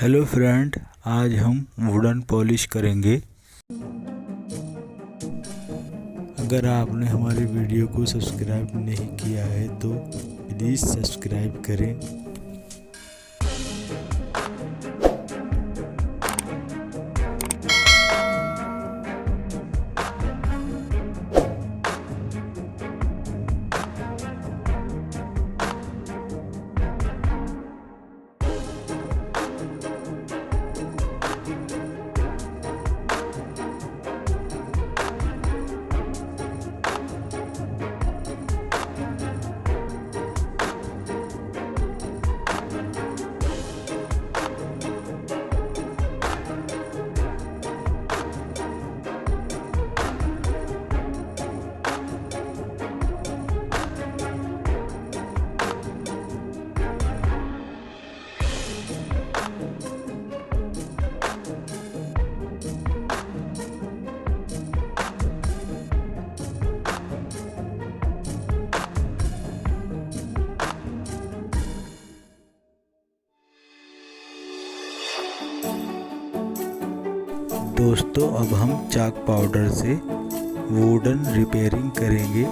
Hello friend, आज हम wooden polish करेंगे। अगर आपने हमारे वीडियो को सब्सक्राइब नहीं किया है तो प्लीज़ सब्सक्राइब करें। दोस्तों, अब हम चाक पाउडर से वुडन रिपेयरिंग करेंगे।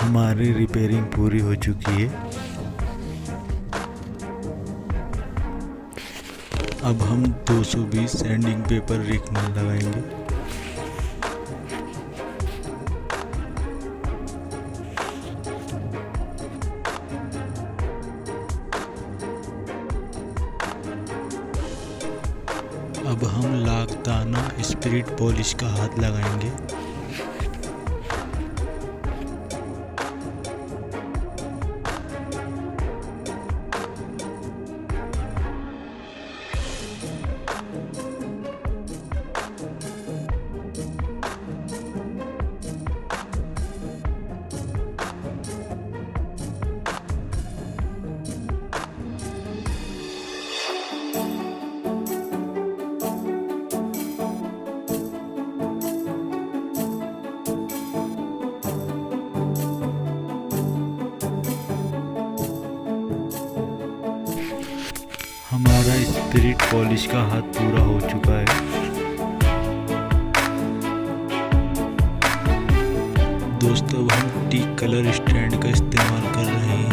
हमारी रिपेयरिंग पूरी हो चुकी है। अब हम 220 सैंडिंग पेपर रिक में लगाएंगे। अब हम लाखदाना स्पिरिट पॉलिश का हाथ लगाएंगे। हमारा स्पिरिट पॉलिश का हाथ पूरा हो चुका है। दोस्तों, अब हम टीक कलर स्टैंड का इस्तेमाल कर रहे हैं।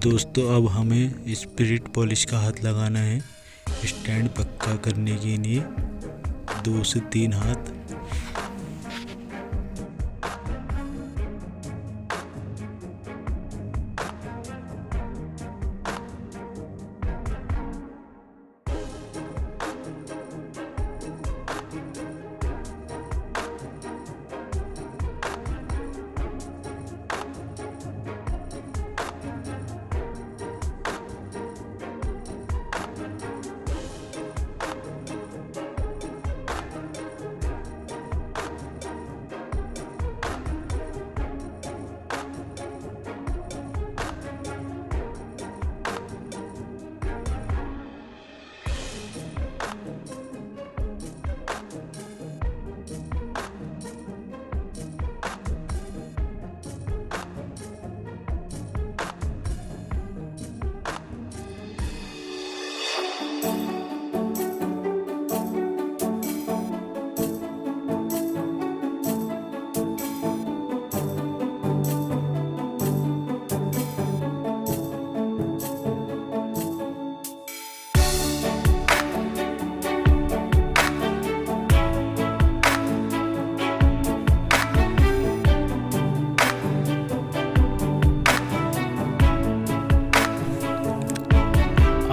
दोस्तों अब हमें स्पिरिट पॉलिश का हाथ लगाना है स्टैंड पक्का करने के लिए 2 से 3 हाथ।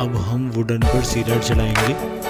अब हम वुडन पर सीलर चढ़ाएंगे।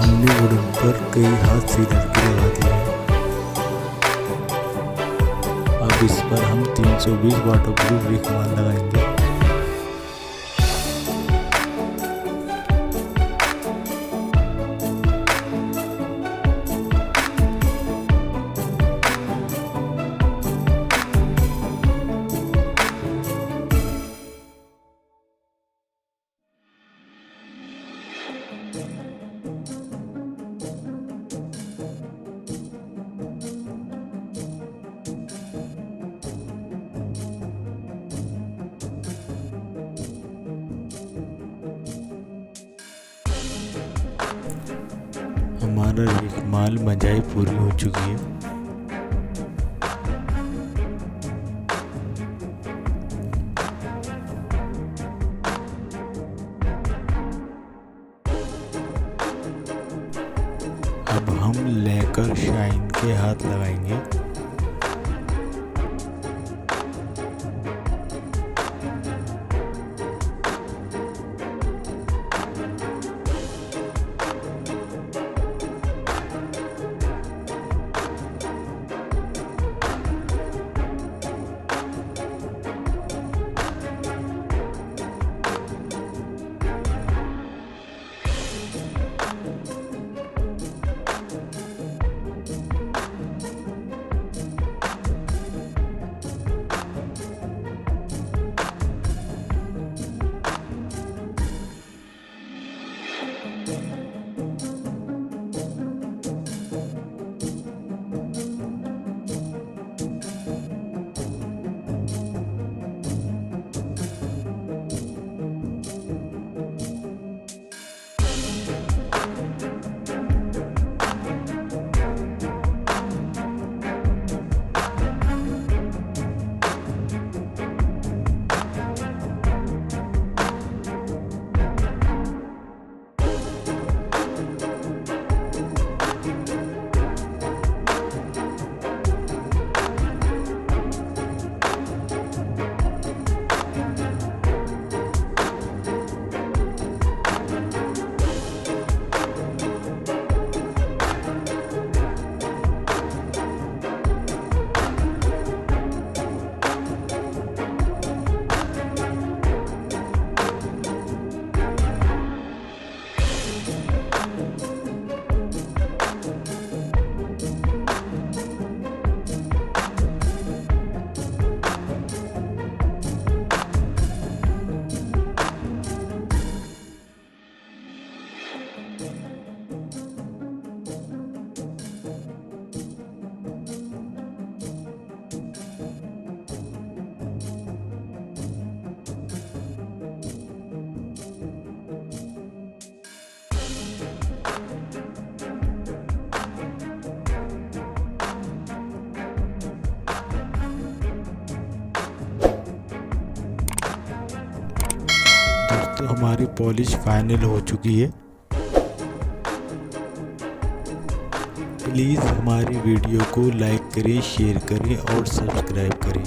हमने वुडन पर कई हाथ सीलर के लगा दिए हैं। अब इस पर हम 320 वाटरप्रूफ रिकमाल लगाएंगे। हमारा रिकमाल मंजाई पूरी हो चुकी है। अब हम लेकर शाइन के हाथ लगाएंगे। तो हमारी पॉलिश फाइनल हो चुकी है। प्लीज़ हमारी वीडियो को लाइक करें, शेयर करें और सब्सक्राइब करें।